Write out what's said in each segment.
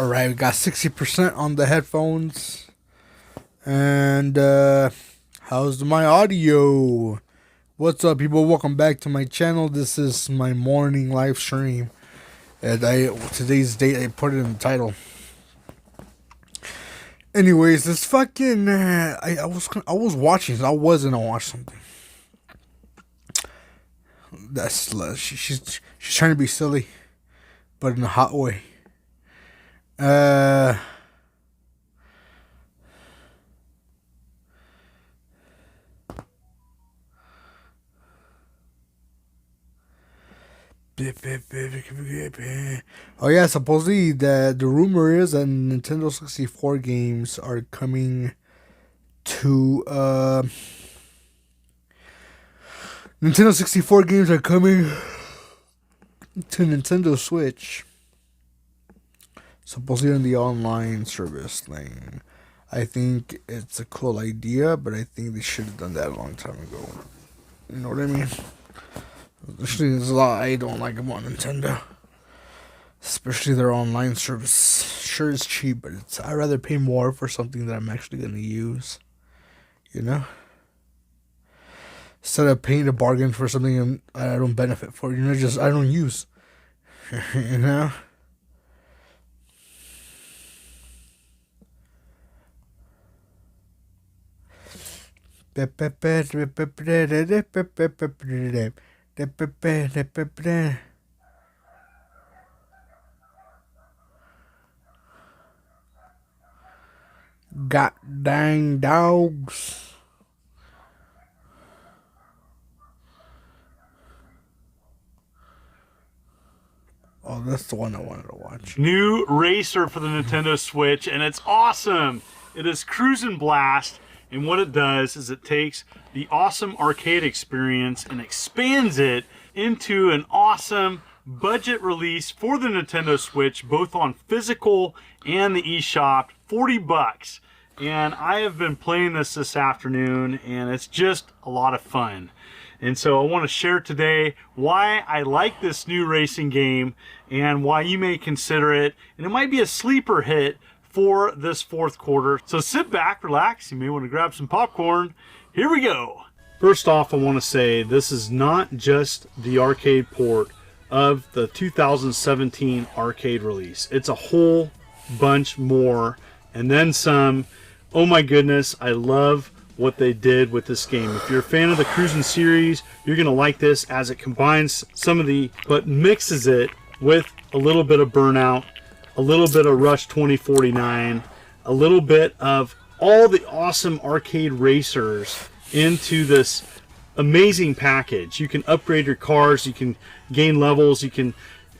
Alright, we got 60% on the headphones. And how's my audio? What's up, people? Welcome back to my channel. This is my morning live stream. And today's date, I put it in the title. Anyways, this fucking I was watching. I was gonna watch something. She's trying to be silly, but in a hot way. Oh yeah, supposedly the rumor is that Nintendo 64 games are coming to Nintendo 64 games are coming to Nintendo Switch. Supposedly in the online service thing. I think it's a cool idea, but I think they should have done that a long time ago. You know what I mean? Actually, there's a lot I don't like about Nintendo. Especially their online service. Sure, it's cheap, but I'd rather pay more for something that I'm actually going to use. You know? Instead of paying a bargain for something I don't benefit for. You know, just I don't use. You know? God dang dogs. Oh, that's the one I wanted to watch. New racer for the Nintendo Switch, and it's awesome. It is Cruisin' Blast, and what it does is it takes the awesome arcade experience and expands it into an awesome budget release for the Nintendo Switch, both on physical and the eShop, $40. And I have been playing this afternoon, and it's just a lot of fun. And so I want to share today why I like this new racing game and why you may consider it. And it might be a sleeper hit for this fourth quarter. So sit back, relax. You may want to grab some popcorn. Here we go. First off, I want to say this is not just the arcade port of the 2017 arcade release. It's a whole bunch more and then some. Oh my goodness, I love what they did with this game. If you're a fan of the Cruisin' series, you're gonna like this as it combines some of but mixes it with a little bit of Burnout, a little bit of Rush 2049, a little bit of all the awesome arcade racers into this amazing package. You can upgrade your cars, you can gain levels, you can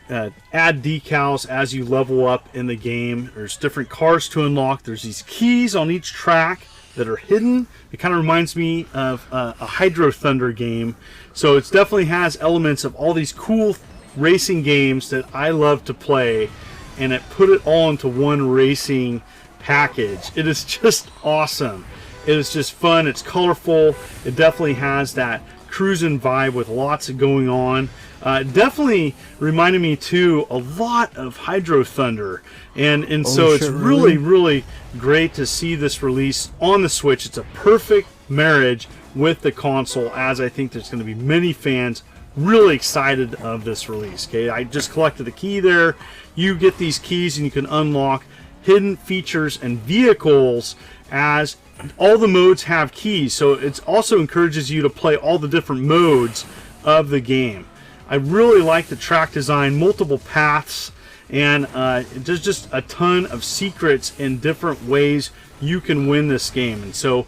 add decals as you level up in the game. There's different cars to unlock. There's these keys on each track that are hidden. It kind of reminds me of a Hydro Thunder game. So it definitely has elements of all these cool racing games that I love to play, and it put it all into one racing package. It is just awesome. It is just fun. It's colorful. It definitely has that cruising vibe with lots of going on. Definitely reminded me too a lot of Hydro Thunder, and so it's really great to see this release on the Switch. It's a perfect marriage with the console, as I think there's going to be many fans really excited of this release. Okay, I just collected the key there. You get these keys and you can unlock hidden features and vehicles, as all the modes have keys, so it also encourages you to play all the different modes of the game. I really like the track design, multiple paths, and there's just a ton of secrets in different ways you can win this game. And so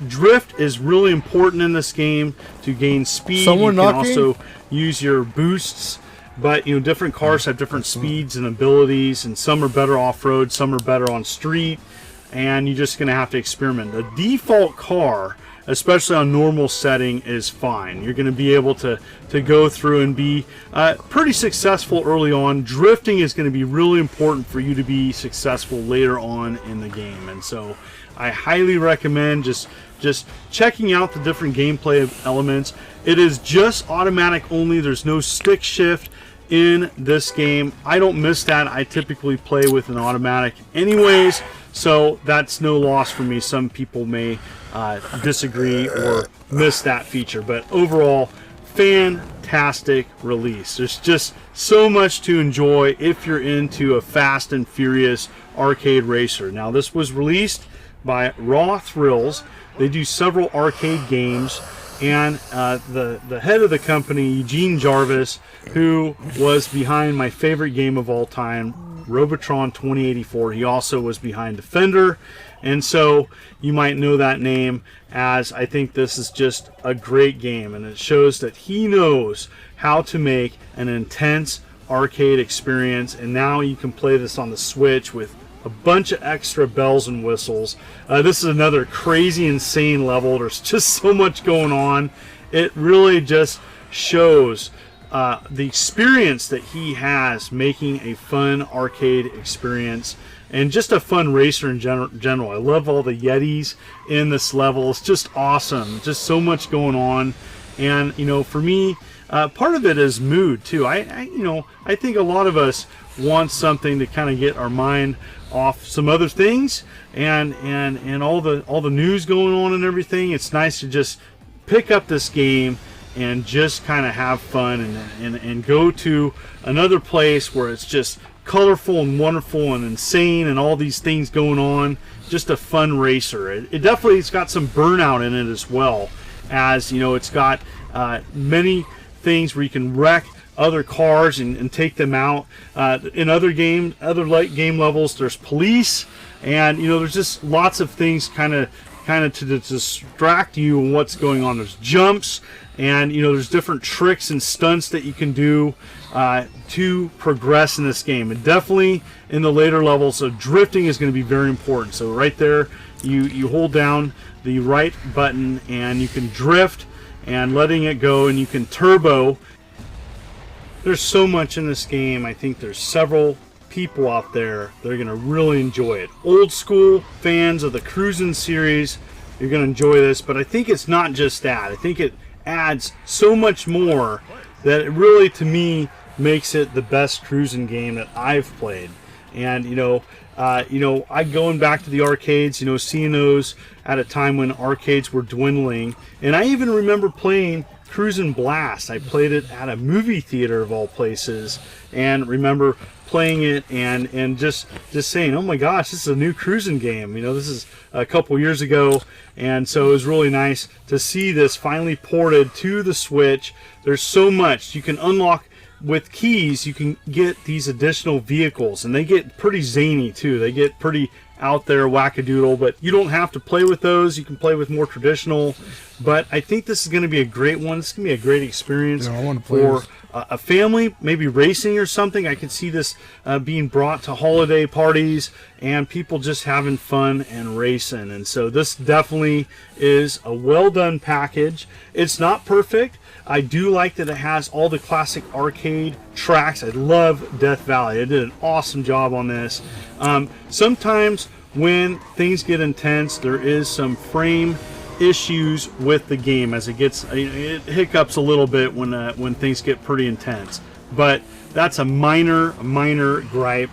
drift is really important in this game to gain speed. You can also use your boosts, but you know, different cars have different speeds and abilities, and some are better off-road, some are better on street, and you're just going to have to experiment. The default car, especially on normal setting, is fine. You're going to be able to go through and be pretty successful early on. Drifting is going to be really important for you to be successful later on in the game. And so I highly recommend just checking out the different gameplay elements. It is just automatic only. There's no stick shift. in this game. I don't miss that. I typically play with an automatic anyways, so that's no loss for me. Some people may disagree or miss that feature, but overall, fantastic release. There's just so much to enjoy if you're into a Fast and Furious arcade racer. Now, this was released by Raw Thrills. They do several arcade games, and the head of the company, Eugene Jarvis, who was behind my favorite game of all time, Robotron 2084. He also was behind Defender, and so you might know that name, as I think this is just a great game, and it shows that he knows how to make an intense arcade experience. And now you can play this on the Switch with a bunch of extra bells and whistles. This is another crazy, insane level. There's just so much going on. It really just shows the experience that he has making a fun arcade experience and just a fun racer in general. I love all the Yetis in this level. It's just awesome. Just so much going on. And, you know, for me, part of it is mood too. I think a lot of us want something to kind of get our mind off some other things and all the news going on and everything. It's nice to just pick up this game and just kind of have fun and go to another place where it's just colorful and wonderful and insane and all these things going on. Just a fun racer. It definitely has got some burnout in it as well, as you know, it's got many things where you can wreck other cars and take them out. In other light game levels, there's police, and you know, there's just lots of things kind of to distract you and what's going on. There's jumps, and you know, there's different tricks and stunts that you can do to progress in this game. And definitely in the later levels, so drifting is going to be very important. So right there, you hold down the right button and you can drift and letting it go, and you can turbo. There's so much in this game. I think there's several people out there that are going to really enjoy it. Old school fans of the Cruisin' series, you're going to enjoy this, but I think it's not just that. I think it adds so much more that it really, to me, makes it the best Cruisin' game that I've played. And I going back to the arcades, seeing those at a time when arcades were dwindling, and I even remember playing Cruisin' Blast. I played it at a movie theater of all places, and remember playing it and just saying, oh my gosh, this is a new Cruisin' game. This is a couple years ago, and so it was really nice to see this finally ported to the Switch. There's so much you can unlock. With keys, you can get these additional vehicles, and they get pretty zany too. They get pretty out there, wackadoodle, but you don't have to play with those. You can play with more traditional. But I think this is going to be a great one. It's going to be a great experience for a family, maybe racing or something. I could see this being brought to holiday parties and people just having fun and racing. And so this definitely is a well done package. It's not perfect. I do like that it has all the classic arcade tracks. I love Death Valley. They did an awesome job on this. Sometimes when things get intense, there is some frame issues with the game as it hiccups a little bit when things get pretty intense. But that's a minor gripe.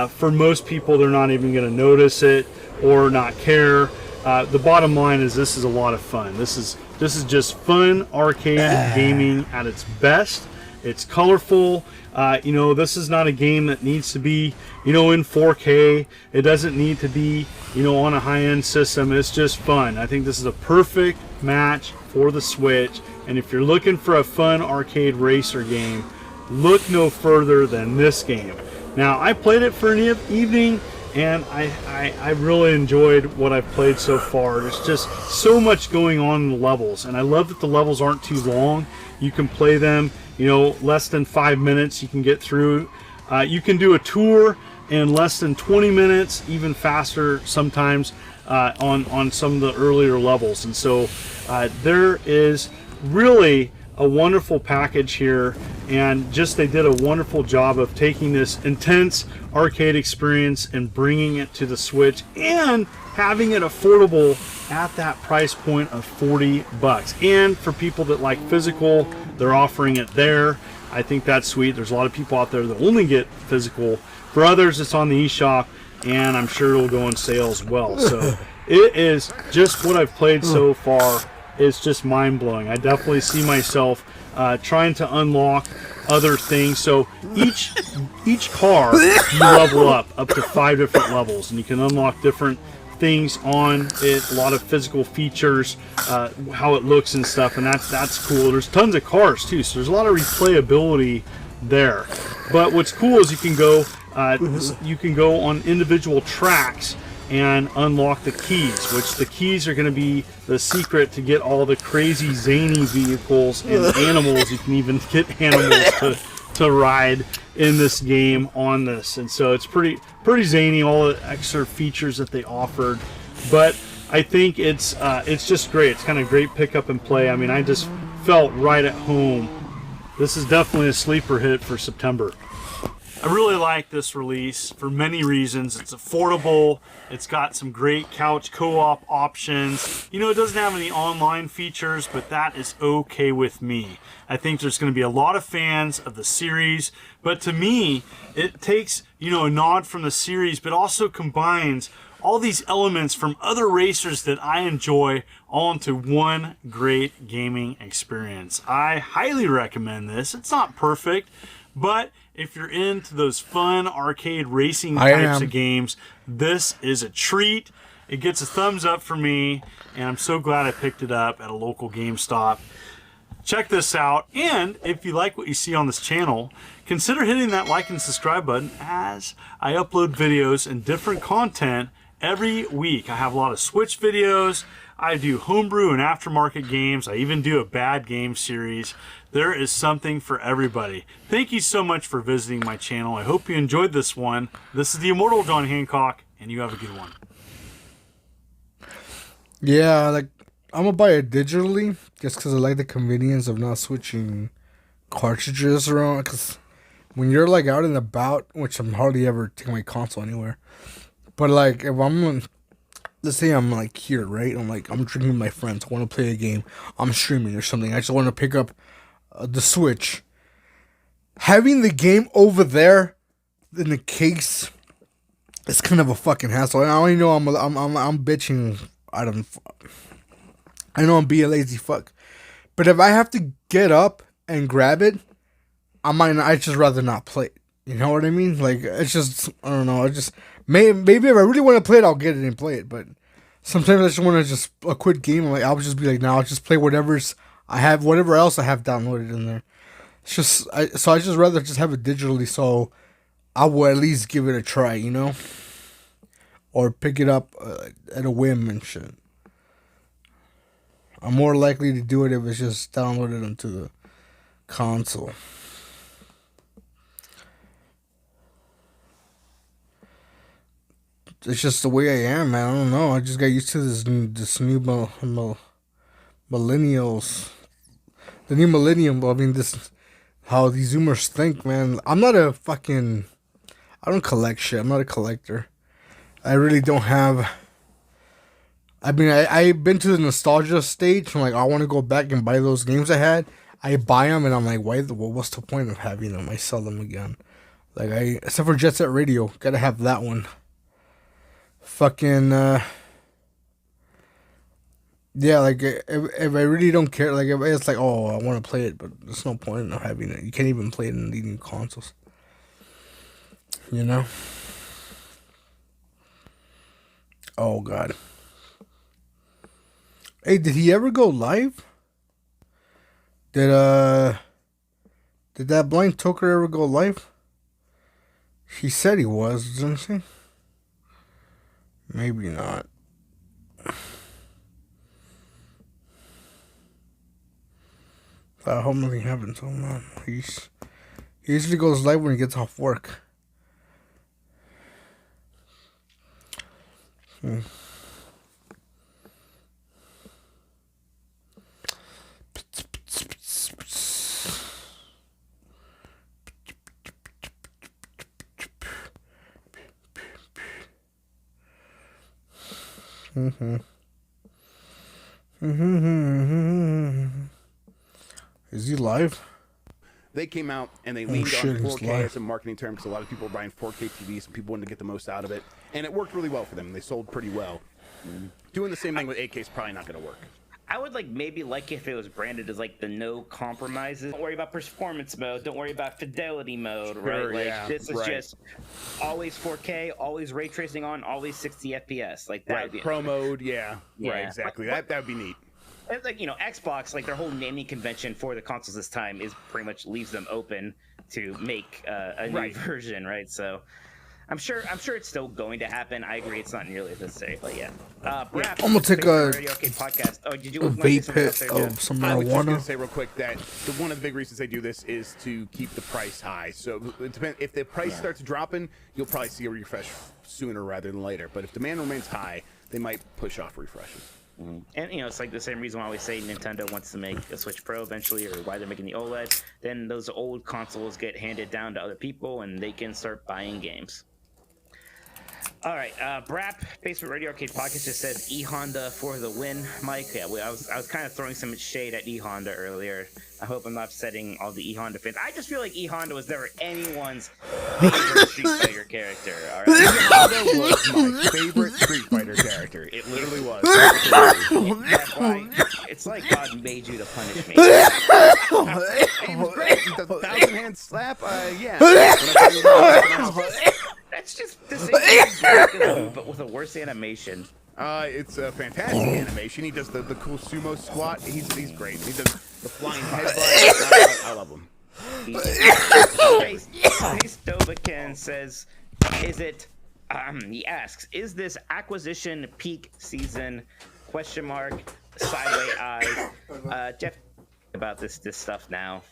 For most people, they're not even going to notice it or not care. The bottom line is this is a lot of fun. This is just fun arcade gaming at its best. It's colorful. This is not a game that needs to be, in 4K. It doesn't need to be, on a high-end system. It's just fun. I think this is a perfect match for the Switch. And if you're looking for a fun arcade racer game, look no further than this game. Now, I played it for an evening, and I really enjoyed what I've played so far. There's just so much going on in the levels, and I love that the levels aren't too long. You can play them, less than 5 minutes. You can get through. You can do a tour in less than 20 minutes, even faster sometimes on some of the earlier levels. And so there is really a wonderful package here, and just they did a wonderful job of taking this intense arcade experience and bringing it to the Switch and having it affordable at that price point of $40. And for people that like physical, they're offering it there. I think that's sweet. There's a lot of people out there that only get physical. For others, it's on the eShop, and I'm sure it'll go on sale as well. So it is just what I've played so far. It's just mind-blowing. I definitely see myself trying to unlock other things. So each car, you level up to 5 different levels, and you can unlock different things on it, a lot of physical features, how it looks and stuff, and that's cool. There's tons of cars too, so there's a lot of replayability there. But what's cool is you can go on individual tracks and unlock the keys, which the keys are going to be the secret to get all the crazy zany vehicles and animals. You can even get animals to ride in this game on this, and so it's pretty zany, all the extra features that they offered. But I think it's just great. It's kind of great pick up and play. I mean, I just felt right at home. This is definitely a sleeper hit for September. I really like this release for many reasons. It's affordable. It's got some great couch co-op options. You know, it doesn't have any online features, but that is okay with me. I think there's going to be a lot of fans of the series, but to me, it takes, you know, a nod from the series, but also combines all these elements from other racers that I enjoy all into one great gaming experience. I highly recommend this. It's not perfect, but if you're into those fun arcade racing types of games, this is a treat. It gets a thumbs up for me, and I'm so glad I picked it up at a local GameStop. Check this out, and if you like what you see on this channel, consider hitting that like and subscribe button as I upload videos and different content every week. I have a lot of Switch videos. I do homebrew and aftermarket games. I even do a bad game series. There is something for everybody. Thank you so much for visiting my channel. I hope you enjoyed this one. This is the Immortal John Hancock, and you have a good one. Yeah, like, I'm gonna buy it digitally just because I like the convenience of not switching cartridges around. Because when you're like out and about, which I'm hardly ever taking my console anywhere, but like if I'm, let's say I'm like here, right? I'm drinking with my friends. I want to play a game. I'm streaming or something. I just want to pick up the Switch. Having the game over there in the case, it's kind of a fucking hassle. I only know I'm bitching. I know I'm being a lazy fuck, but if I have to get up and grab it, I just rather not play it. You know what I mean? Like, it's just, I don't know. Maybe if I really want to play it, I'll get it and play it. But sometimes I just want to just a quick game. Like, I'll just be like, no, I'll just play whatever else I have downloaded in there. It's just, so I just rather just have it digitally. So I will at least give it a try, you know, or pick it up at a whim and shit. I'm more likely to do it if it's just downloaded onto the console. It's just the way I am, man. I don't know. I just got used to this new millennials. The new millennium. I mean, how these Zoomers think, man. I don't collect shit. I'm not a collector. I really don't have. I mean, I've been to the nostalgia stage. I'm like, I want to go back and buy those games I had. I buy them, and I'm like, what's the point of having them? I sell them again. Like, except for Jet Set Radio. Gotta have that one. Fucking, yeah, like, if I really don't care, like, if it's like, oh, I want to play it, but there's no point in having it. You can't even play it in the new consoles. You know? Oh, God. Hey, did he ever go live? Did that blind toker ever go live? She said he was, didn't she? Maybe not. I hope nothing happens. Oh man, he usually goes live when he gets off work. Is he live? They came out and they leaned shit, on it's 4K live. as a marketing term because a lot of people were buying 4K TVs and people wanted to get the most out of it. And it worked really well for them. They sold pretty well. Doing the same thing with 8K is probably not going to work. I would maybe if it was branded as the no compromises. Don't worry about performance mode. Don't worry about fidelity mode, Sure, right? yeah, This is right. just always 4K, always ray tracing on, always 60 FPS. That Right, would be pro mode, yeah. Yeah. Right, exactly. That would be neat. It's Xbox, their whole naming convention for the consoles this time is pretty much leaves them open to make a new Right. version, right? So I'm sure it's still going to happen. I agree, it's not nearly as necessary, but yeah. Brap, I'm gonna take a Radio Arcade podcast. Oh, did you A want to say vape something hit else there, of Jeff? some I was just going marijuana. to say real quick that one of the big reasons they do this is to keep the price high. So it depends. If the price starts dropping, you'll probably see a refresh sooner rather than later. But if demand remains high, they might push off refreshes. And it's the same reason why we say Nintendo wants to make a Switch Pro eventually, or why they're making the OLED. Then those old consoles get handed down to other people, and they can start buying games. All right, Brap Basement Radio Arcade Podcast just says E Honda for the win. Mike, yeah, I was kind of throwing some shade at E Honda earlier. I hope I'm not upsetting all the E Honda fans. I just feel like E Honda was never anyone's favorite Street Fighter character. All right, Honda was my favorite Street Fighter character. It literally was. that's why it's like God made you to punish me. He was great. The 1,000-hand slap. Yeah. That's just the same, but with a worse animation. It's a fantastic animation. He does the cool sumo squat. He's great. He does the flying headbutt. I love him. Space Dovakin says, "Is it?" He asks, "Is this acquisition peak season?" Question mark. Sideway eyes. Jeff, about this stuff now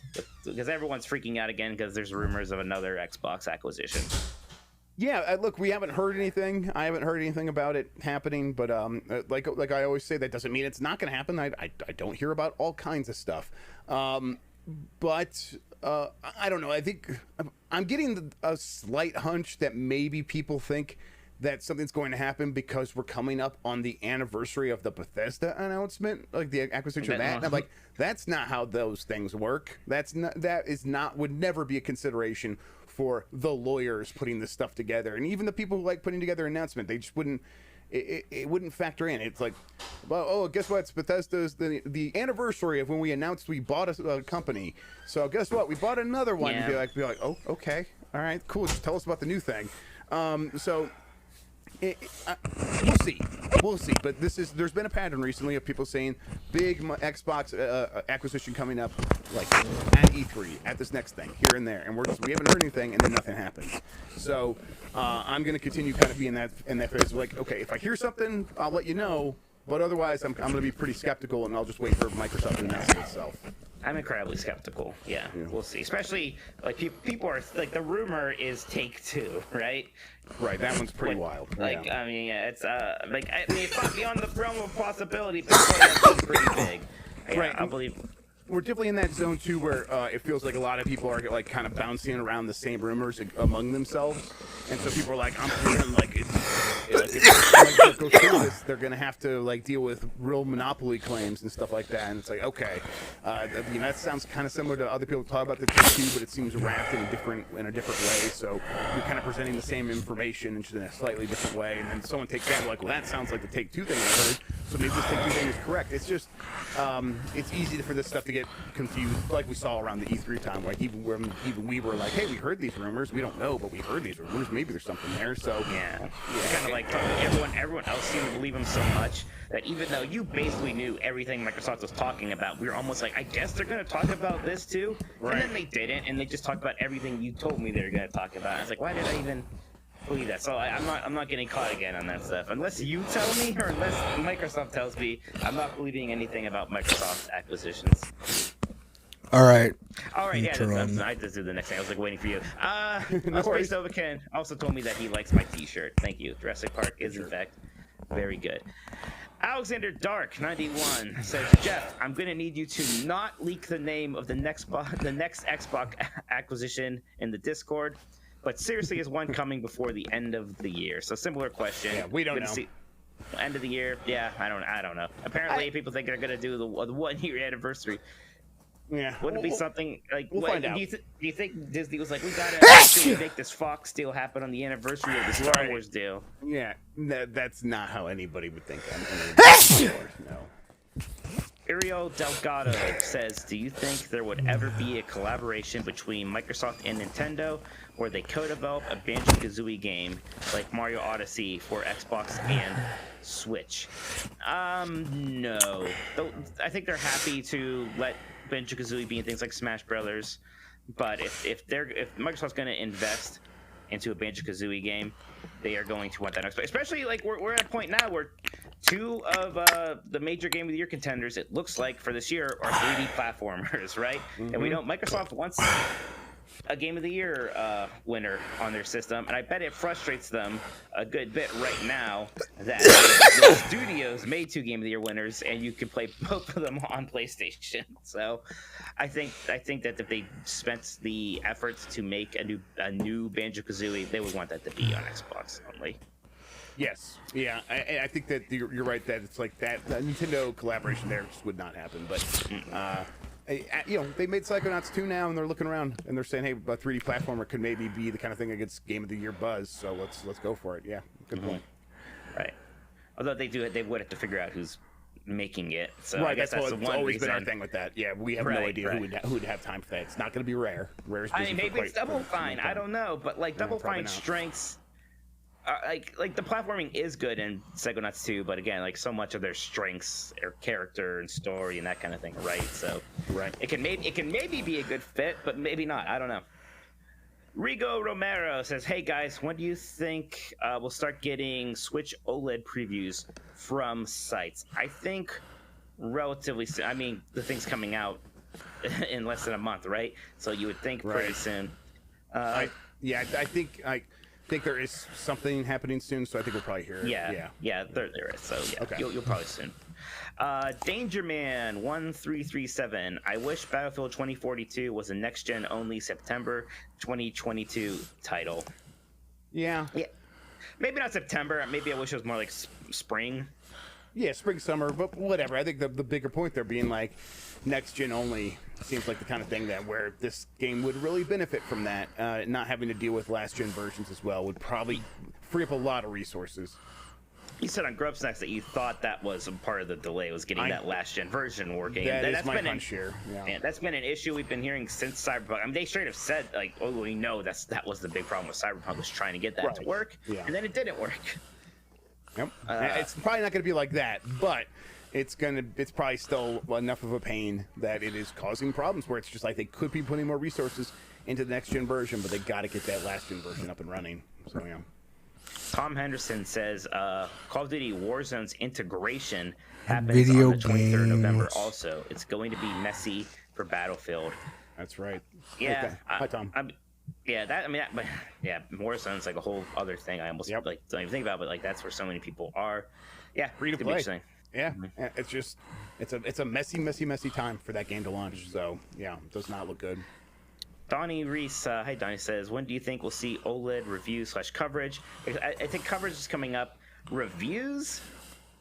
because everyone's freaking out again because there's rumors of another Xbox acquisition. Yeah, look, we haven't heard anything. I haven't heard anything about it happening, but like I always say, that doesn't mean it's not going to happen. I don't hear about all kinds of stuff, but I don't know. I think I'm getting a slight hunch that maybe people think that something's going to happen because we're coming up on the anniversary of the Bethesda announcement, like the acquisition of that. And I'm like, that's not how those things work. Would never be a consideration for the lawyers putting this stuff together, and even the people who like putting together an announcement, they just wouldn't. It wouldn't factor in. It's like, well, oh, guess what? It's Bethesda's the anniversary of when we announced we bought a company. So guess what? We bought another one. Yeah. And be like, oh, okay, all right, cool. Just tell us about the new thing. We'll see. But there's been a pattern recently of people saying big Xbox acquisition coming up, like at E3, at this next thing, here and there, and we haven't heard anything, and then nothing happens. So I'm going to continue kind of being in that phase of like, okay, if I hear something, I'll let you know. But otherwise, I'm going to be pretty skeptical, and I'll just wait for Microsoft to announce it itself. I'm incredibly skeptical. Yeah, we'll see. Especially people are the rumor is Take-Two, right? Right, that one's pretty wild. I mean, yeah, it's it's not beyond the realm of possibility, but it's pretty big. Yeah, Right. I believe. We're definitely in that zone too, where it feels like a lot of people are like kind of bouncing around the same rumors among themselves, and so people are like, I'm feeling like if go through this, they're gonna have to like deal with real monopoly claims and stuff like that, and it's like, okay, that sounds kind of similar to other people talk about the Take-Two, but it seems wrapped in a different way. So you're kind of presenting the same information in just in a slightly different way, and then someone takes that like, well, that sounds like the Take-Two thing I heard. So maybe this Take-Two thing is correct. It's just, it's easy for this stuff to get confused, like we saw around the E3 time. Like even we were like, hey, we heard these rumors. We don't know, but we heard these rumors. Maybe there's something there. So Yeah. It's kind of like everyone else seemed to believe him so much that even though you basically knew everything Microsoft was talking about, we were almost like, I guess they're going to talk about this too. Right. And then they didn't, and they just talked about everything you told me they were going to talk about. I was like, why did I even believe that? So I'm not getting caught again on that stuff. Unless you tell me, or unless Microsoft tells me, I'm not believing anything about Microsoft's acquisitions. All right. All right, yeah, Turn I just did the next thing. I was like waiting for you. No worries. Space Novacan also told me that he likes my T-shirt. Thank you. Jurassic Park is in fact very good. Alexander Dark 91 says, Jeff, I'm gonna need you to not leak the name of the next Xbox acquisition in the Discord, but seriously, is one coming before the end of the year? So similar question. Yeah, we don't know. End of the year? Yeah, I don't know. Apparently, people think they're gonna do the 1 year anniversary. Yeah. Wouldn't it be something like? we'll find out. Do you think Disney was like, we gotta actually make this Fox deal happen on the anniversary of the Star Right. Wars deal? Yeah, that's not how anybody would think. No. Ariel Delgado says, do you think there would ever be a collaboration between Microsoft and Nintendo where they co-develop a Banjo-Kazooie game like Mario Odyssey for Xbox and Switch? No. I think they're happy to let Banjo-Kazooie be in things like Smash Brothers, but if Microsoft's going to invest into a Banjo-Kazooie game, they are going to want that Xbox. Especially like we're at a point now where two of the major Game of the Year contenders, it looks like, for this year are 3D platformers, right? Mm-hmm. And we know Microsoft wants a Game of the Year winner on their system, and I bet it frustrates them a good bit right now that the studios made two Game of the Year winners, and you can play both of them on PlayStation. So I think that if they spent the efforts to make a new Banjo-Kazooie, they would want that to be on Xbox only. Yes. Yeah. I think that you're right that it's like that Nintendo collaboration there just would not happen. But they made Psychonauts 2 now, and they're looking around and they're saying, hey, a 3D platformer could maybe be the kind of thing that gets Game of the Year buzz. So let's go for it. Yeah. Good point. Right. Although they would have to figure out who's making it. So right. I guess that's the one always reason. been our thing with that. Yeah. We have no idea who would have time for that. It's not going to be Rare. Rare's busy. I mean, maybe it's Double Fine. I don't know, but like Double Fine's strengths. Like the platforming is good in Psychonauts 2, but again, like so much of their strengths are character and story and that kind of thing, right? So it can maybe be a good fit, but maybe not. I don't know. Rigo Romero says, "Hey guys, when do you think we'll start getting Switch OLED previews from sites?" I think relatively soon. I mean, the thing's coming out in less than a month, right? So you would think pretty soon. I think there is something happening soon, so I think we'll probably hear it. Yeah, there is. So yeah, okay. You'll probably soon. Dangerman 1337. I wish Battlefield 2042 was a next-gen only September 2022 title. Yeah. Maybe not September. Maybe I wish it was more like spring. Yeah, spring, summer, but whatever. I think the bigger point there being like next gen only seems like the kind of thing that where this game would really benefit from that. Not having to deal with last gen versions as well would probably free up a lot of resources. You said on Grubsnacks that you thought that was a part of the delay was getting that last gen version working. That's my hunch here. Yeah, that's been an issue we've been hearing since Cyberpunk. I mean, they straight have said like, "Oh, we know that was the big problem with Cyberpunk was trying to get that to work, and then it didn't work." Yep. It's probably not going to be like that, but it's probably still enough of a pain that it is causing problems where it's just like they could be putting more resources into the next gen version, but they got to get that last gen version up and running. So yeah. Tom Henderson says Call of Duty Warzone's integration happens on the 23rd of November also. It's going to be messy for Battlefield. That's right. Yeah. Okay. Hi, Tom. Warzone's like a whole other thing. I almost don't even think about, but like that's where so many people are. Yeah, free to play. Yeah, it's just it's a messy time for that game to launch. So yeah, it does not look good. Donnie Reese, hi Donnie, says, when do you think we'll see OLED reviews / coverage? I think coverage is coming up. Reviews?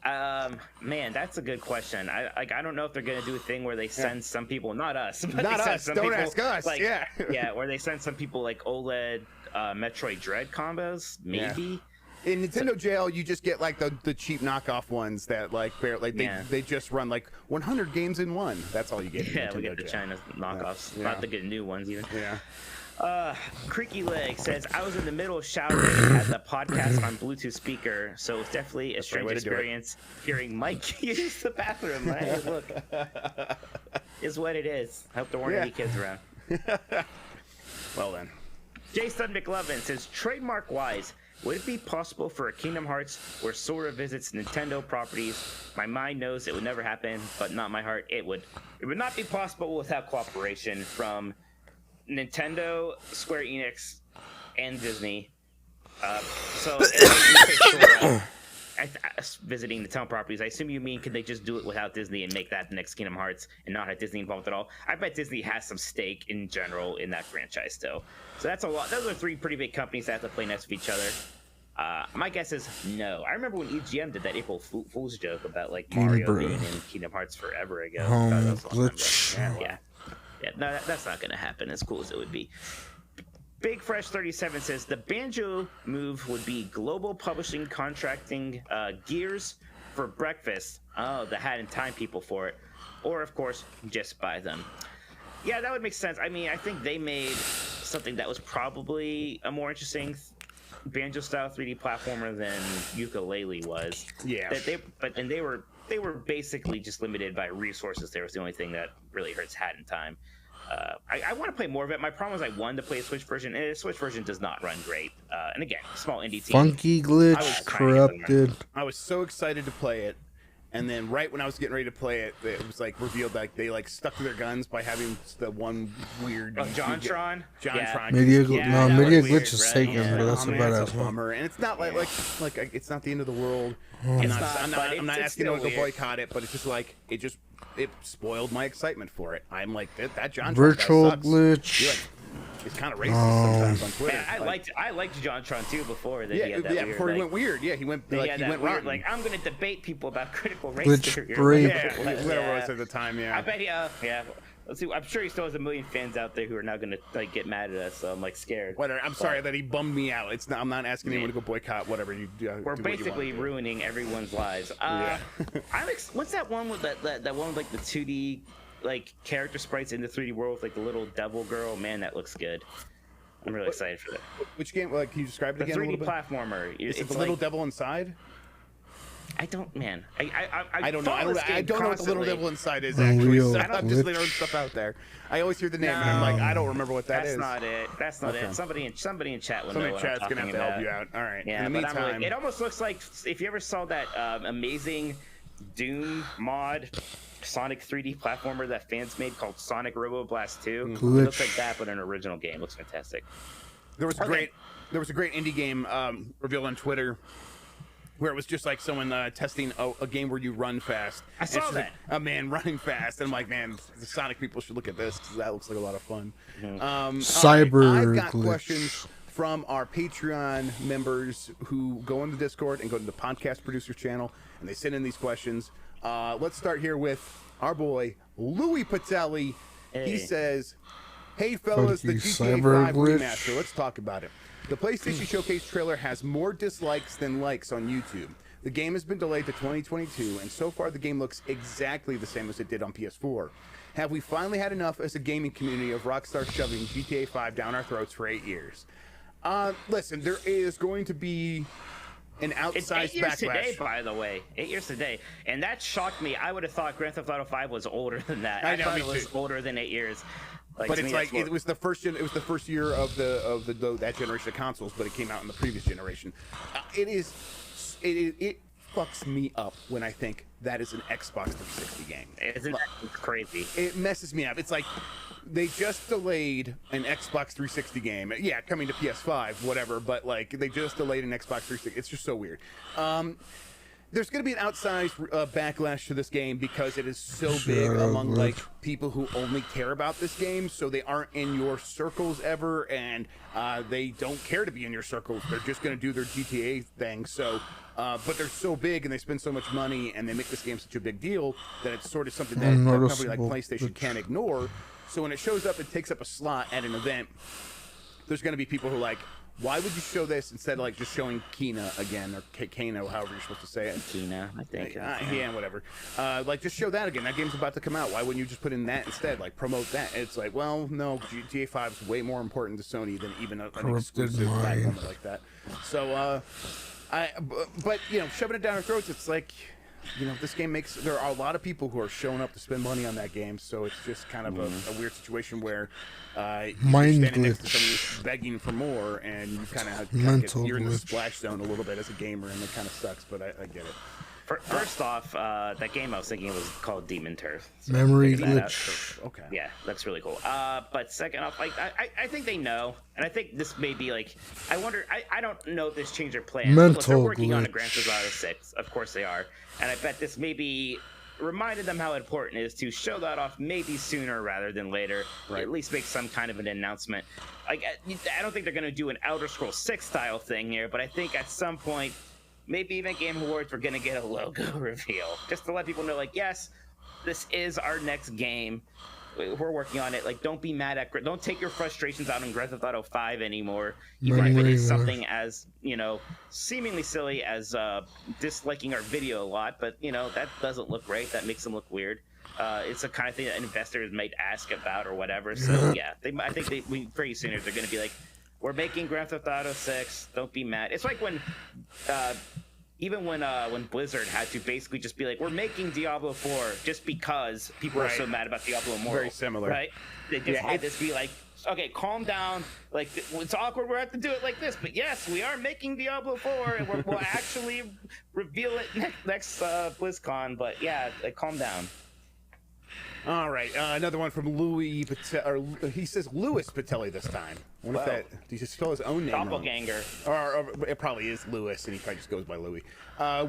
Man, that's a good question. I don't know if they're gonna do a thing where they send some people, not us, but not they send us. some Don't people, ask us. like, yeah, where they send some people like OLED Metroid Dread combos, maybe. Yeah. In Nintendo jail, you just get like the cheap knockoff ones that they just run like 100 games in one. That's all you get. Yeah, we get the China knockoffs, not the good new ones even. Yeah. Creaky Leg says, I was in the middle of showering at the podcast on Bluetooth speaker, so it's definitely a strange experience hearing Mike use the bathroom. Right? Look, is what it is. I hope there weren't any kids around. Well then. Jason McLovin says, trademark wise, would it be possible for a Kingdom Hearts where Sora visits Nintendo properties? My mind knows it would never happen, but not my heart. It would not be possible without cooperation from Nintendo, Square Enix, and Disney. So, Sora visiting the town properties, I assume you mean could they just do it without Disney and make that the next Kingdom Hearts and not have Disney involved at all? I bet Disney has some stake in general in that franchise still. So that's a lot. Those are three pretty big companies that have to play next to each other. My guess is no. I remember when EGM did that April Fool's joke about like Mario being in Kingdom Hearts forever ago. Glitch. Yeah. but no, that's not going to happen. As cool as it would be. Big Fresh 37 says the Banjo move would be global publishing contracting Gears for breakfast. Oh, the Hat in Time people for it, or of course just buy them. Yeah, that would make sense. I mean, I think they made something that was probably a more interesting Banjo style 3D platformer than Yooka-Laylee was. Yeah. They were basically just limited by resources. There was the only thing that really hurts Hat in Time. I want to play more of it. My problem is I wanted to play a Switch version, and the Switch version does not run great. And again, small indie team. Funky glitch corrupted. I was so excited to play it, and then right when I was getting ready to play it, it was like revealed like they like stuck to their guns by having the one weird. JonTron. JonTron. Media weird, glitch is right? taken, Yeah. but that's man, about it's as a well. bummer, and it's not like it's not the end of the world. It's I'm not, not but asking still them to go weird. boycott it, but it's just like it spoiled my excitement for it. I'm like that JonTron Virtual guy sucks. glitch. He's kind of racist sometimes on Twitter. Yeah, I liked JonTron too before that Yeah, he had that weird, before he like, went weird. Yeah, he went he like had he that went weird, rotten. like I'm gonna debate people about critical race Glitch theory. break. Yeah, whatever it was at the time. Yeah. I bet yeah. Let's see. I'm sure he still has a million fans out there who are now gonna like get mad at us. So I'm like scared. Whatever. I'm sorry that he bummed me out. It's not. I'm not asking anyone to go boycott whatever you do. We're do what you basically want to do. ruining everyone's lives. What's that one with that one with like the 2D like character sprites in the 3D world with like the little devil girl? Man, that looks good. I'm really excited for that. Which game? Like, can you describe it The again? 3D a little bit? platformer. Is it It's the little like- devil inside? I don't, man. I don't know. follow this I game don't know what the little constantly. devil inside is Unreal actually. So I'm just glitch. throwing stuff out there. I always hear the name and I'm like, I don't remember what that That's is. not it. That's not Okay. it. Somebody in chat will Somebody know in what chat's I'm gonna have talking to help about. you out. All right. Yeah, In the but I'm meantime, like, it almost looks like if you ever saw that amazing Doom mod Sonic 3D platformer that fans made called Sonic Robo Blast 2. It looks like that, but an original game. Looks fantastic. there was a great indie game revealed on Twitter where it was just like someone testing a game where you run fast. I And saw it's just that. like, a man running fast, and I'm like, man, the Sonic people should look at this 'cause that looks like a lot of fun. All Cyber I've got glitch. questions from our Patreon members who go on the Discord and go to the podcast producer channel, and they send in these questions. Let's start here with our boy Louis Patelli. He Hey. says, "Hey fellas, the Funky GTA cyber 5 glitch. remaster. Let's talk about it. The PlayStation Showcase trailer has more dislikes than likes on YouTube. The game has been delayed to 2022, and so far the game looks exactly the same as it did on PS4. Have we finally had enough as a gaming community of Rockstar shoving GTA 5 down our throats for 8 years?" Listen, there is going to be an It's outsized 8 years backlash. today, by the way. 8 years today. And that shocked me. I would have thought Grand Theft Auto 5 was older than that. I I know, thought me it was too. older than 8 years. But to it's me, like that's it was the first year of that generation of consoles, but it came out in the previous generation. It fucks me up when I think that is an Xbox 360 game. Isn't that crazy? It messes me up. It's like they just delayed an Xbox 360 game. Yeah, coming to PS5, whatever. But like they just delayed an Xbox 360. It's just so weird. There's going to be an outsized backlash to this game because it is so big among like people who only care about this game, so they aren't in your circles ever, and they don't care to be in your circles. They're just going to do their GTA thing. So, but they're so big and they spend so much money and they make this game such a big deal that it's sort of something that a company like Unnoticeable. PlayStation can't ignore. So when it shows up and takes up a slot at an event, there's going to be people who are like, why would you show this instead of like just showing Kena again, or Kano, however you're supposed to say it? Tina, I think. Yeah, whatever. Like, just show that again. That game's about to come out. Why wouldn't you just put in that instead? Like, promote that. It's like, well, no, GTA 5 is way more important to Sony than even an exclusive platform like that. So, but you know, shoving it down our throats, it's like, you know, this game makes, there are a lot of people who are showing up to spend money on that game, so it's just kind of a weird situation where you're standing next to somebody who's begging for more, and you kind of Mental you're in the glitch. splash zone a little bit as a gamer, and it kind of sucks, but I get it. First off, that game I was thinking was called Demon Turf. So Memory figure that out. glitch. Okay. Yeah, that's really cool. But second off, like I think they know, and I think this may be like, I wonder, I don't know if this changed their plans. Look, they're Mental working on a glitch. Grand Theft Auto 6, of course they are, and I bet this maybe reminded them how important it is to show that off maybe sooner rather than later. Right. At least make some kind of an announcement. Like I don't think they're gonna do an Elder Scrolls 6 style thing here, but I think at some point, maybe even Game Awards, we're gonna get a logo reveal just to let people know, like, yes, this is our next game. we're working on it. Like, don't be mad at, don't take your frustrations out on Grand Theft Auto 5 anymore, Right, even if it is right, right. something as, seemingly silly as disliking our video a lot. But that doesn't look great. That makes them look weird. It's the kind of thing that investors might ask about or whatever. So yeah, I think pretty soon they're going to be like, we're making Grand Theft Auto 6. Don't be mad. It's like when, even when Blizzard had to basically just be like, we're making Diablo 4 just because people are so mad about Diablo Immortal. Very similar. Right? They just had this be like, okay, calm down. Like, it's awkward. We have to do it like this. But yes, we are making Diablo 4, and we'll actually reveal it next BlizzCon. But yeah, calm down. All right, another one from Louis Patel, or he says Louis Patelli this time. I wonder if that, did he just spell his own name wrong? Doppelganger. Or it probably is Louis, and he probably just goes by Louis.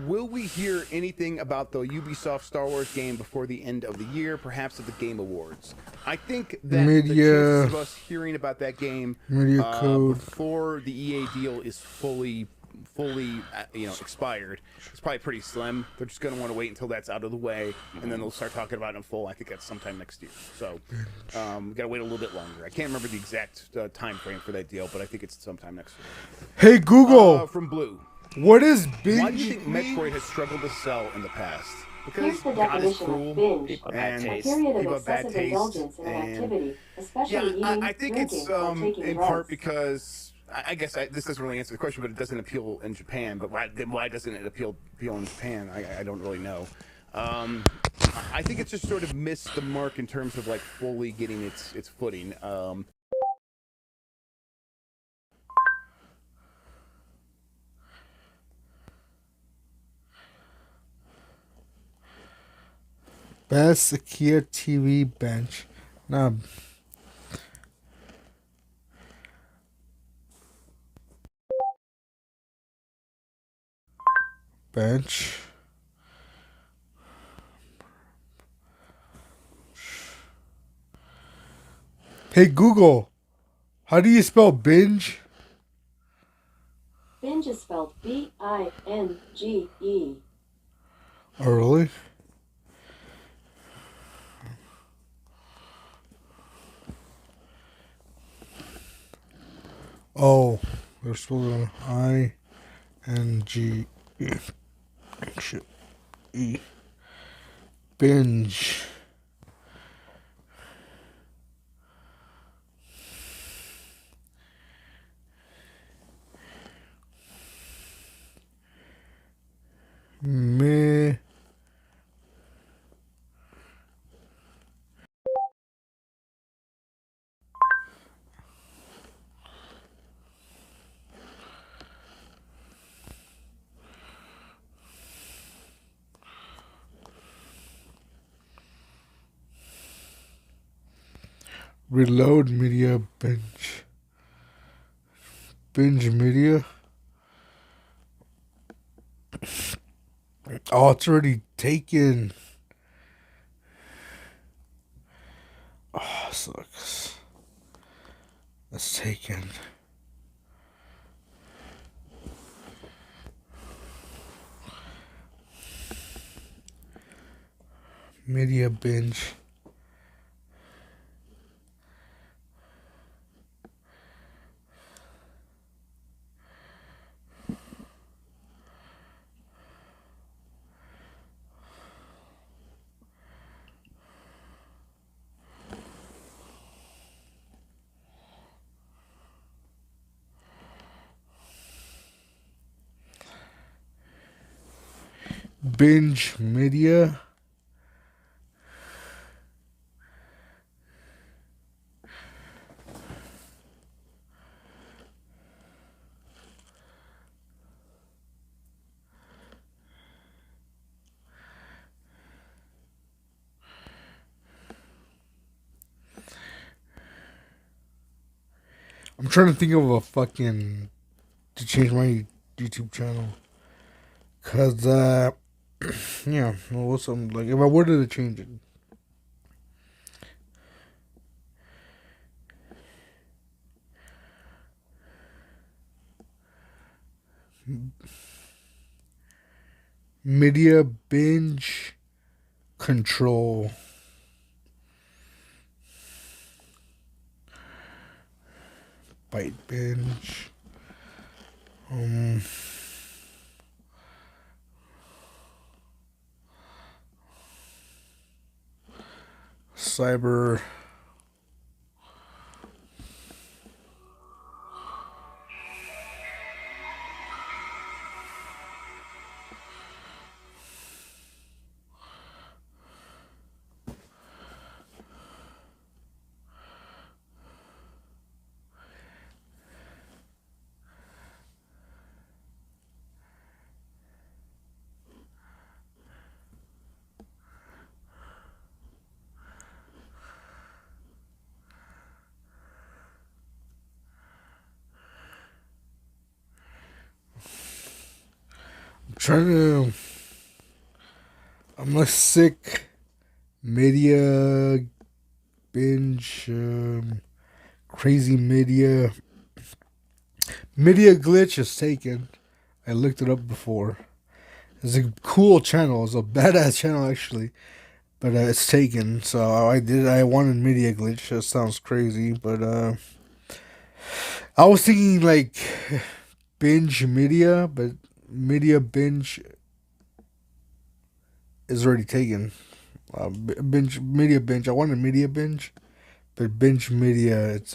Will we hear anything about the Ubisoft Star Wars game before the end of the year, perhaps at the Game Awards? I think that the chances of us hearing about that game before the EA deal is fully expired, it's probably pretty slim. They're just going to want to wait until that's out of the way, and then they'll start talking about it in full. I think that's sometime next year. So we got to wait a little bit longer. I can't remember the exact time frame for that deal, but I think it's sometime next year. Hey Google, from Blue, what is binge? Why do you think Metroid has struggled to sell in the past? Because Here's the God is definition cruel, of binge. People and have bad A taste. period people of have bad excessive taste, indulgence in an and activity, especially yeah, eating, I think drinking, it's or taking in drugs. part because I guess this doesn't really answer the question, but it doesn't appeal in Japan. But why doesn't it appeal in Japan? I don't really know. I think it's just sort of missed the mark in terms of like fully getting its footing. Best secure TV bench. Nah. Bench. Hey Google, how do you spell binge? Binge is spelled B-I-N-G-E. Oh really? Oh, they're spelled I-N-G-E. Shit. E. Binge. Me. Reload media binge. Binge media. Oh, it's already taken. Oh, sucks. It's taken. Media binge. Binge media. I'm trying to think of a fucking to change my YouTube channel. Cause yeah, what's some like if I wanted to change it. Media binge control. Bite binge. Cyber. Trying to. I'm like sick. Media binge. Crazy media. Media glitch is taken. I looked it up before. It's a cool channel. It's a badass channel actually, but it's taken. So I did. I wanted media glitch. That sounds crazy, but I was thinking like binge media, but media binge is already taken. Binge media binge. I wanted media binge, but binge media. It's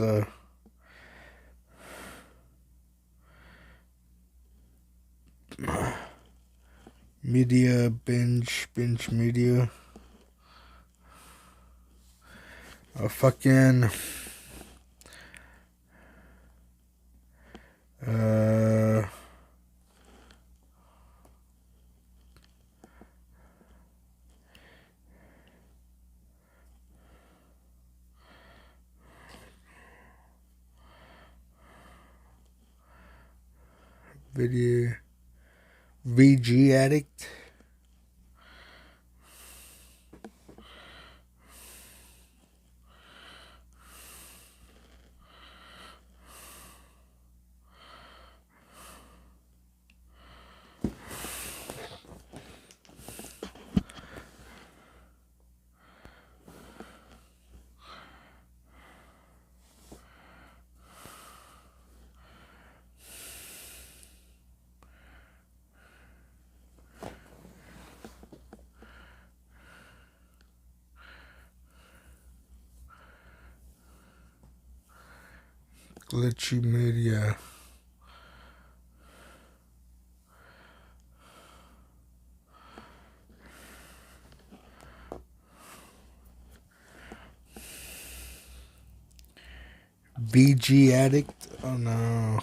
media binge media. Fucking video VG addict. Glitchy media. VG addict. Oh no.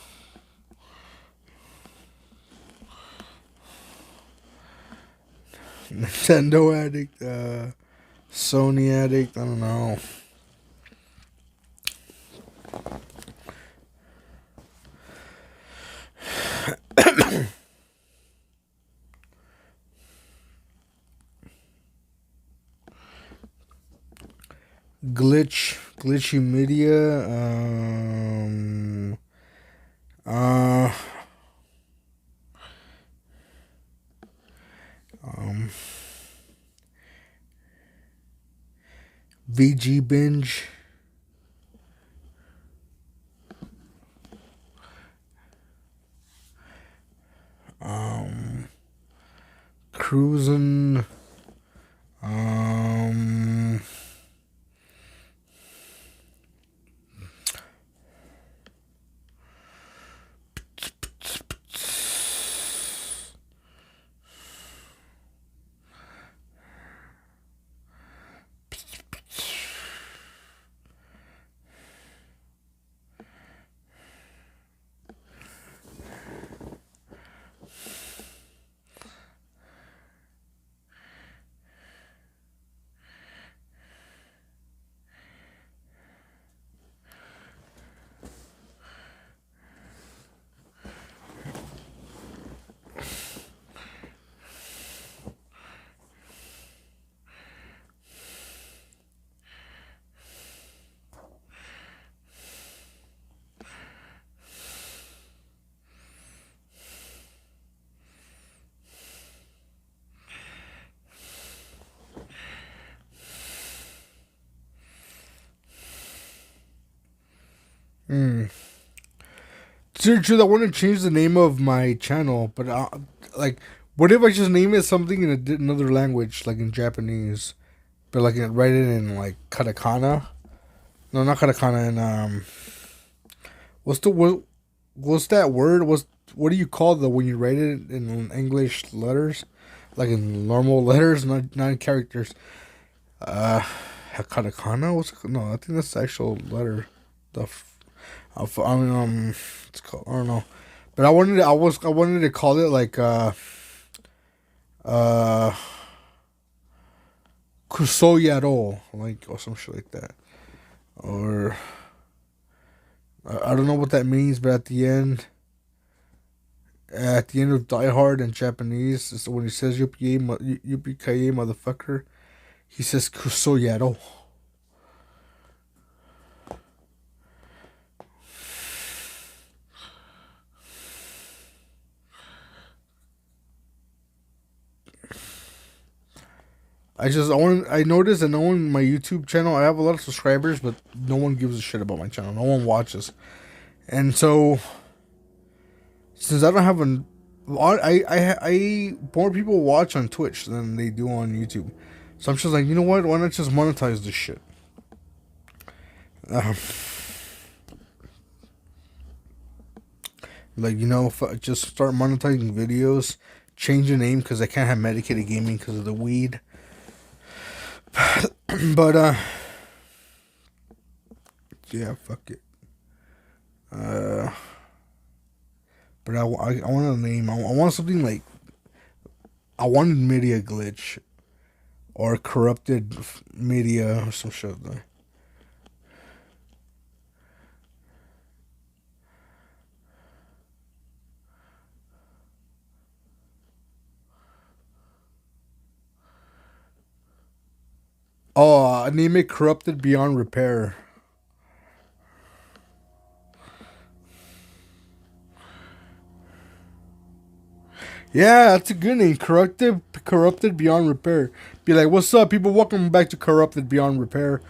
Nintendo addict. Sony addict. I don't know. Glitchy media. Uh, VG binge. Cruising. Seriously, I want to change the name of my channel, but like, what if I just name it something in another language, like in Japanese, but like write it in like katakana? No, not katakana. And what's that word? What do you call when you write it in English letters, like in normal letters, not in characters? Katakana? No, I think that's the actual letter. I mean, it's called, I don't know, but I wanted to call it like Kusoyaro, like, or some shit like that, or I don't know what that means, but at the end of Die Hard in Japanese, so when he says Yippee motherfucker, he says Kusoyaro. I noticed that no one on my YouTube channel, I have a lot of subscribers, but no one gives a shit about my channel. No one watches. And so, since I don't have more people watch on Twitch than they do on YouTube. So I'm just like, you know what? Why not just monetize this shit? Like, just start monetizing videos, change the name because I can't have medicated gaming because of the weed. But yeah, fuck it. But I want a name. I want something like, I wanted Media Glitch or Corrupted Media or some shit like that. Oh, name it Corrupted Beyond Repair. Yeah, that's a good name. Corrupted Beyond Repair. Be like, what's up, people? Welcome back to Corrupted Beyond Repair.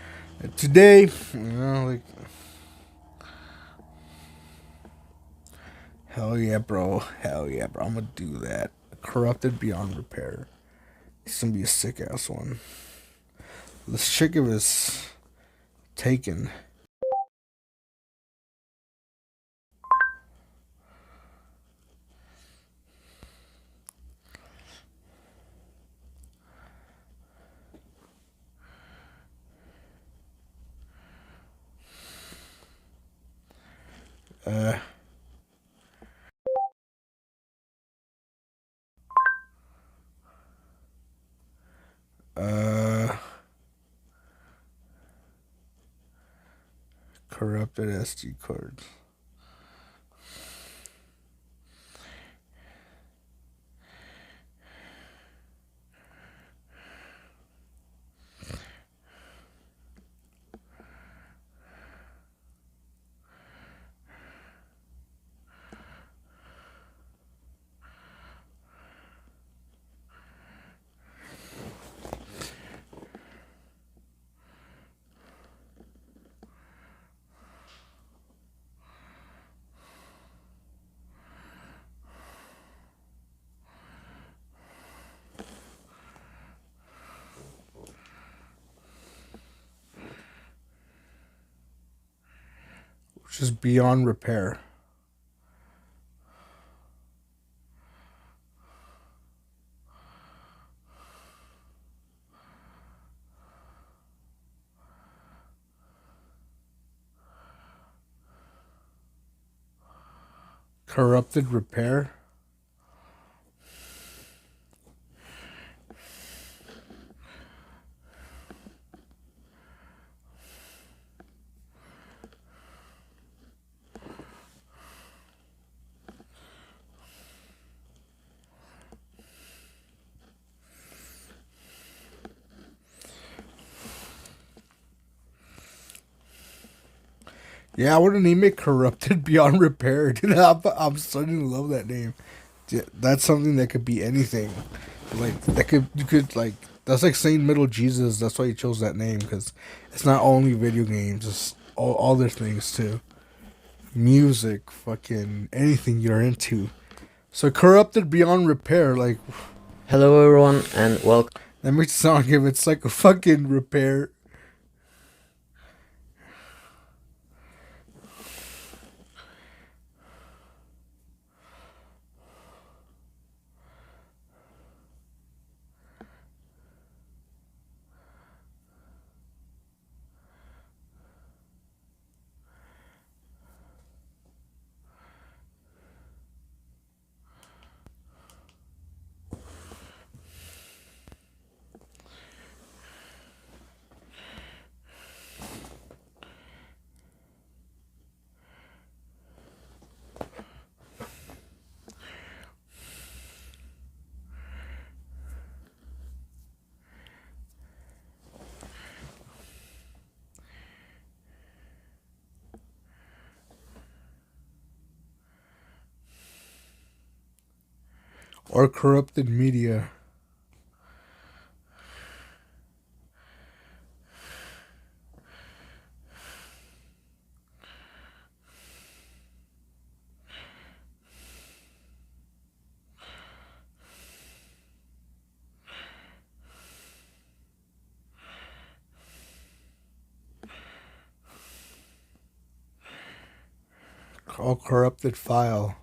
Today, like, hell yeah, bro. Hell yeah, bro. I'm gonna do that. Corrupted Beyond Repair. It's gonna be a sick ass one. This chick of is taken. Corrupted SD cards. Which is Beyond Repair. Corrupted Repair. Yeah, I want to name it Corrupted Beyond Repair. Dude, I'm starting to love that name. Yeah, that's something that could be anything. Like, that's like saying Middle Jesus. That's why he chose that name, because it's not only video games, it's all other things too. music, fucking anything you're into. So corrupted beyond repair, like Hello everyone and welcome. that makes it sound like if it's like a fucking repair. Or corrupted media. All corrupted file.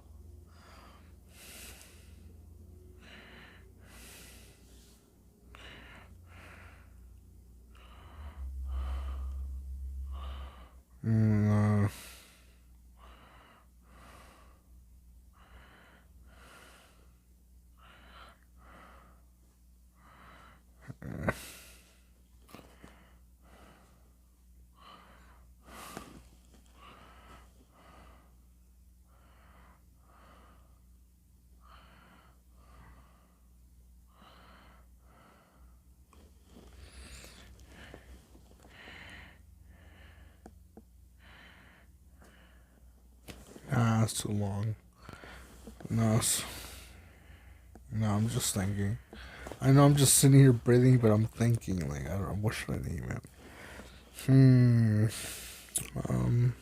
Mm, Nah, it's too long. No, no, I'm just thinking. I know I'm just sitting here breathing, but I'm thinking, like, I don't know, what should I name it? Um,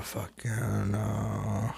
fucking, uh,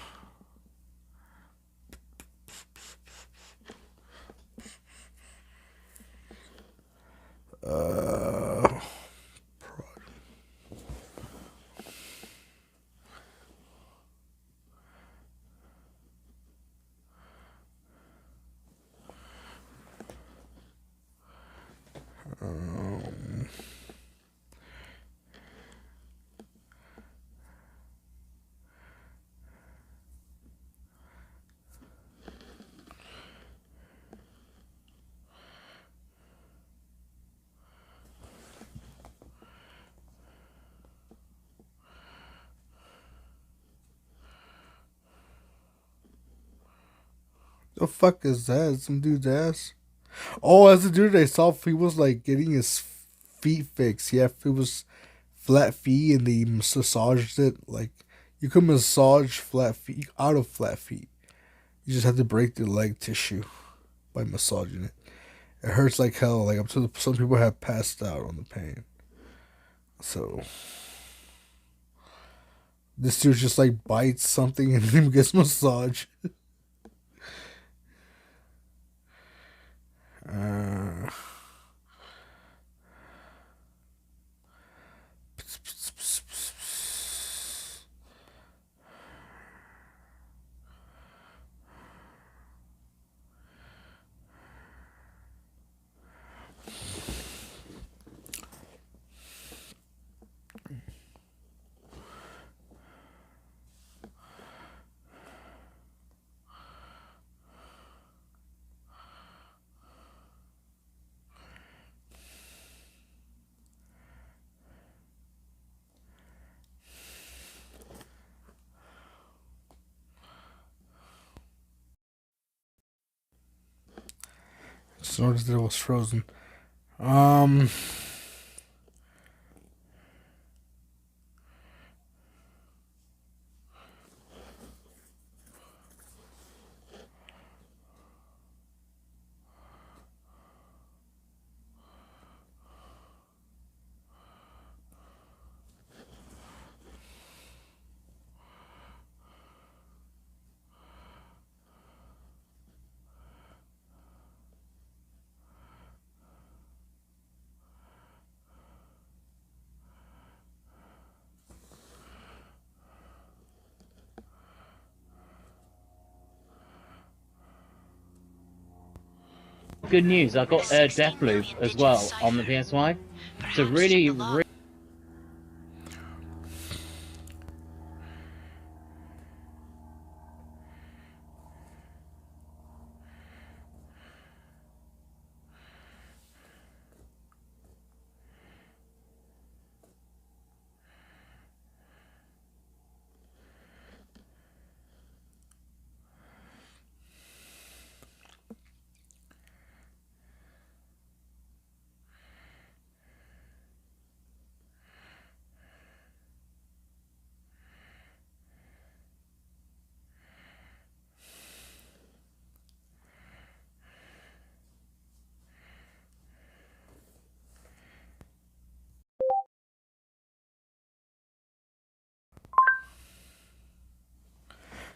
the fuck is that? Some dude's ass? Oh, as the dude I saw, he was like getting his feet fixed. Yeah, it was flat feet, and they massaged it. Like you could massage flat feet out of flat feet. You just have to break the leg tissue by massaging it. It hurts like hell. Like some people have passed out on the pain. So this dude just like bites something and then gets massage. Uh, just noticed that it was frozen. Um. good news. I got Deathloop as well on the PS5. So really.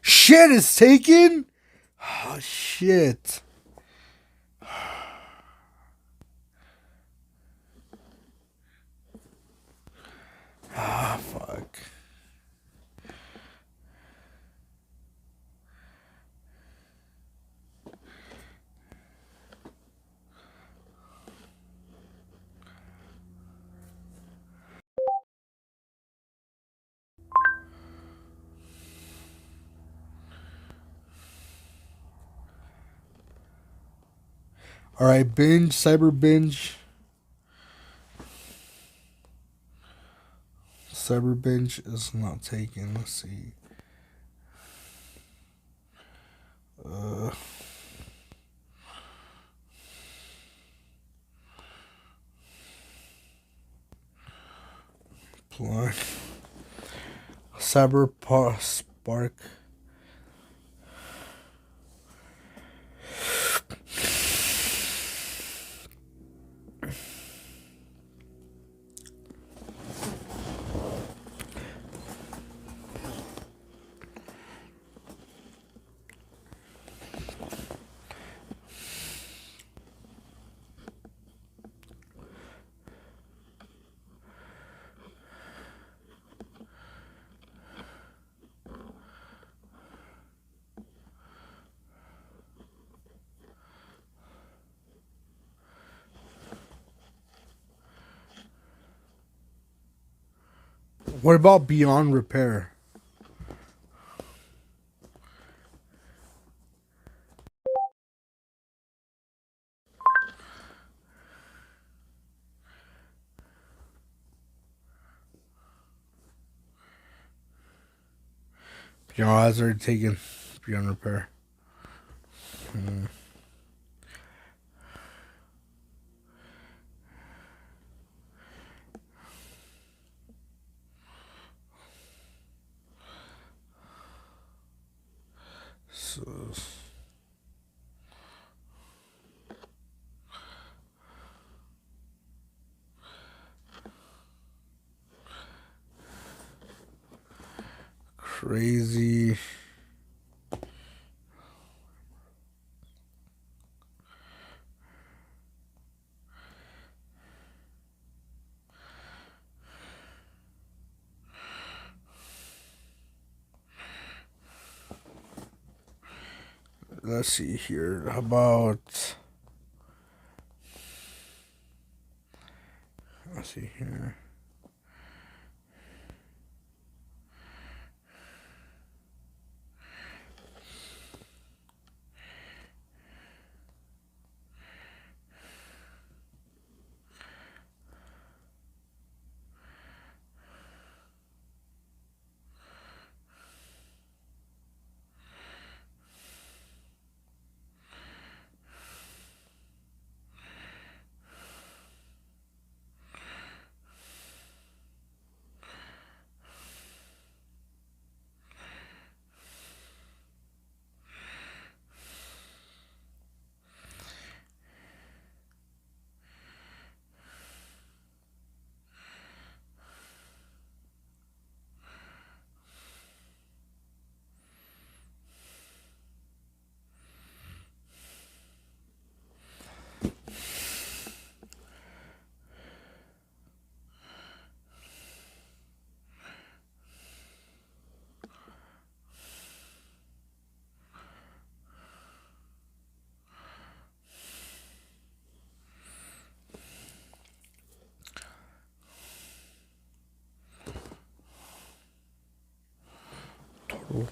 Shit is taken? Oh, shit. Ah, fuck. All right, binge, cyber binge. Cyber binge is not taken. Let's see. Apply. Spark. What about Beyond Repair? Beyond has already taken Beyond Repair. So, crazy. Let's see here. How about, let's see here. Cool.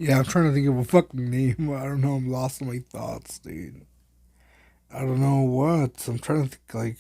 Yeah, I'm trying to think of a fucking name. I don't know. I'm lost in my thoughts, dude. I don't know what. I'm trying to think like.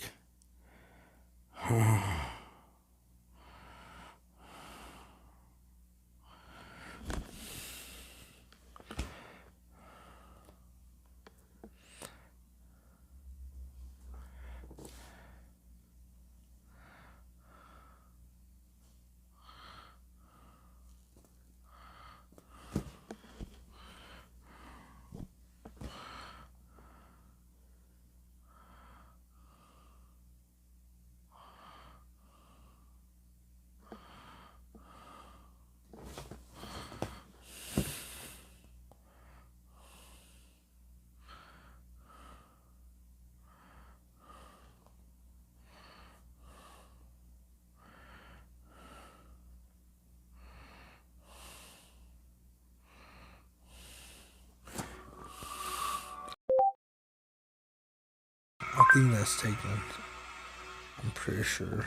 I think that's taken. I'm pretty sure.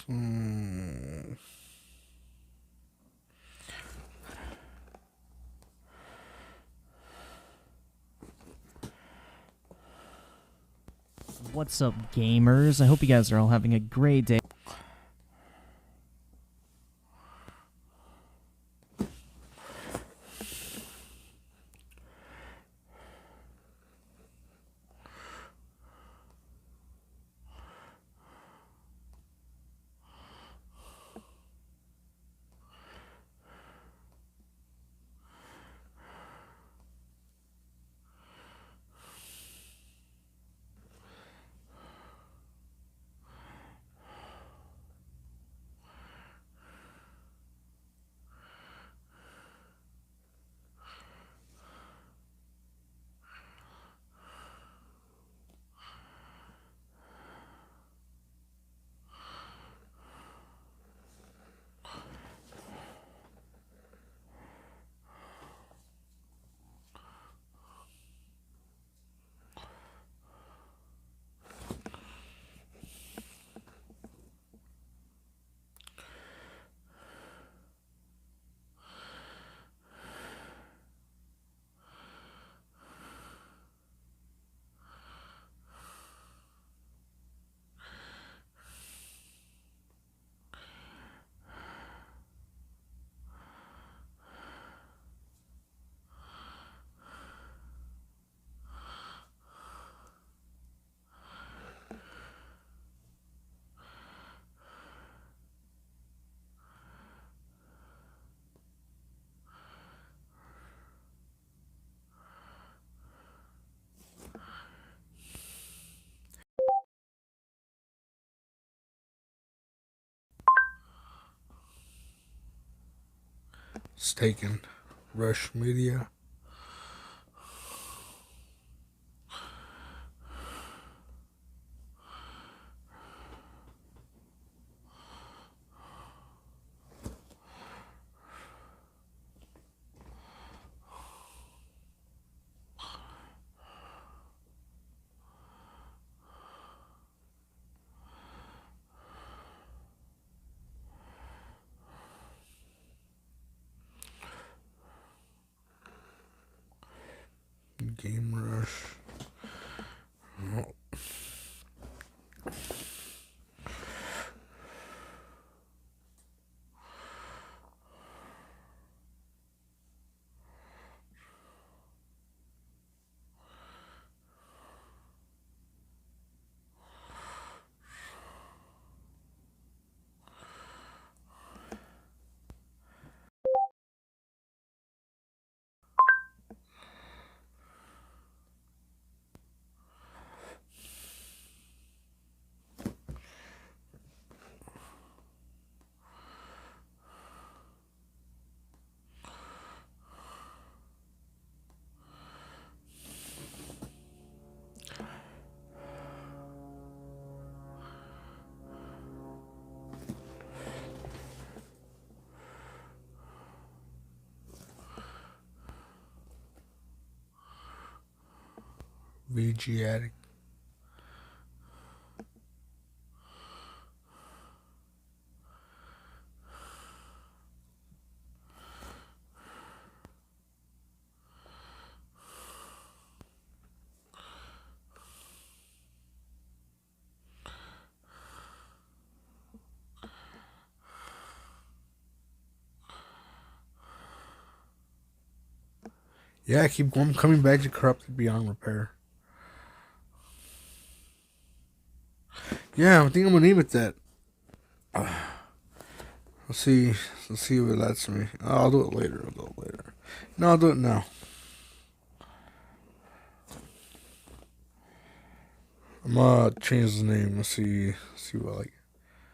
Hmm. What's up, gamers? I hope you guys are all having a great day. It's taken. Rush Media. Game Rush. Oh. VG Addict. Yeah, I keep going, coming back to Corrupted Beyond Repair. Yeah, I think I'm gonna name it that. Let's see. Let's see what that's me. I'll do it later. No, I'll do it now. I'm gonna change the name. Let's see what I like.